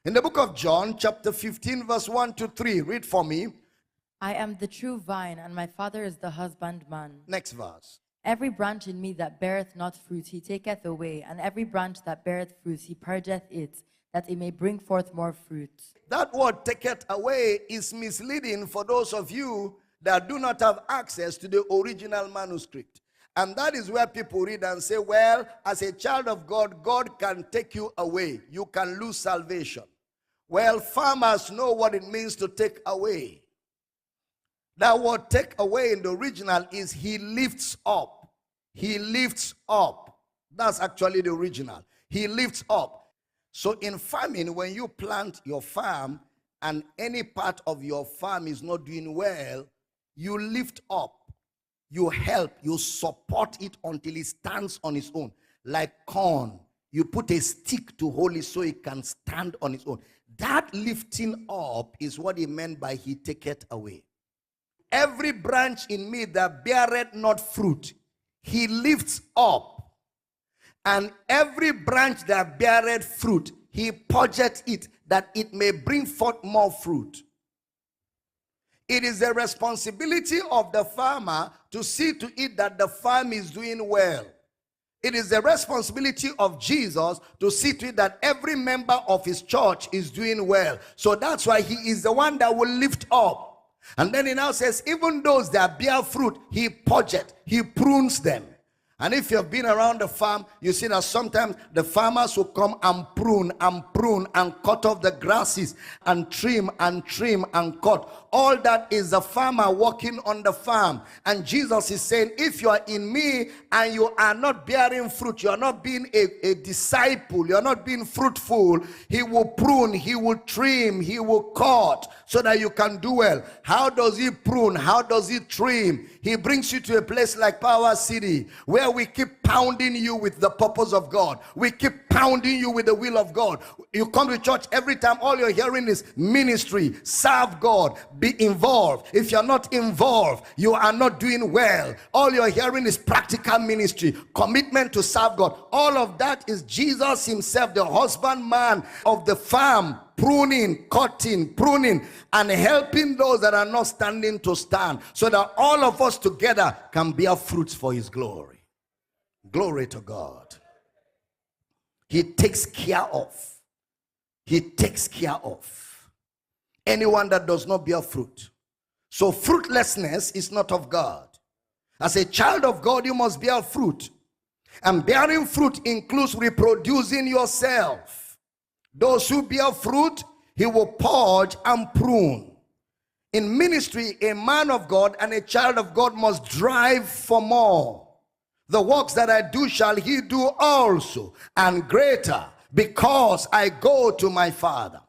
In the book of John, chapter 15, verse 1 to 3, read for me. I am the true vine, and my Father is the husbandman. Next verse. Every branch in me that beareth not fruit, he taketh away, and every branch that beareth fruit, he purgeth it, that it may bring forth more fruit. That word taketh away is misleading for those of you that do not have access to the original manuscript. And that is where people read and say, well, as a child of God, God can take you away. You can lose salvation. Well, farmers know what it means to take away. That word take away in the original is he lifts up. He lifts up. That's actually the original. He lifts up. So in farming, when you plant your farm and any part of your farm is not doing well, you lift up. You help, you support it until it stands on its own. Like corn, you put a stick to hold it so it can stand on its own. That lifting up is what he meant by he taketh away. Every branch in me that beareth not fruit, he lifts up. And every branch that beareth fruit, he purgeth it, that it may bring forth more fruit. It is the responsibility of the farmer to see to it that the farm is doing well. It is the responsibility of Jesus to see to it that every member of his church is doing well. So that's why he is the one that will lift up. And then he now says, even those that bear fruit, he purgeth, he prunes them. And if you've been around the farm, you see that sometimes the farmers will come and prune and cut off the grasses and trim and cut. All that is the farmer working on the farm. And Jesus is saying, if you are in me and you are not bearing fruit, you are not being a disciple, you are not being fruitful, he will prune, he will trim, he will cut so that you can do well. How does he prune? How does he trim? He brings you to a place like Power City where we keep pounding you with the purpose of God. We keep pounding you with the will of God. You come to church every time, all you're hearing is ministry, serve God, be involved. If you're not involved, you are not doing well. All you're hearing is practical ministry, commitment to serve God. All of that is Jesus himself, the husbandman of the farm, pruning, cutting, pruning, and helping those that are not standing to stand, so that all of us together can bear fruits for his glory. Glory to God. He takes care of. He takes care of anyone that does not bear fruit. So fruitlessness is not of God. As a child of God, you must bear fruit. And bearing fruit includes reproducing yourself. Those who bear fruit, he will purge and prune. In ministry, a man of God and a child of God must drive for more. The works that I do shall he do also, and greater, because I go to my Father.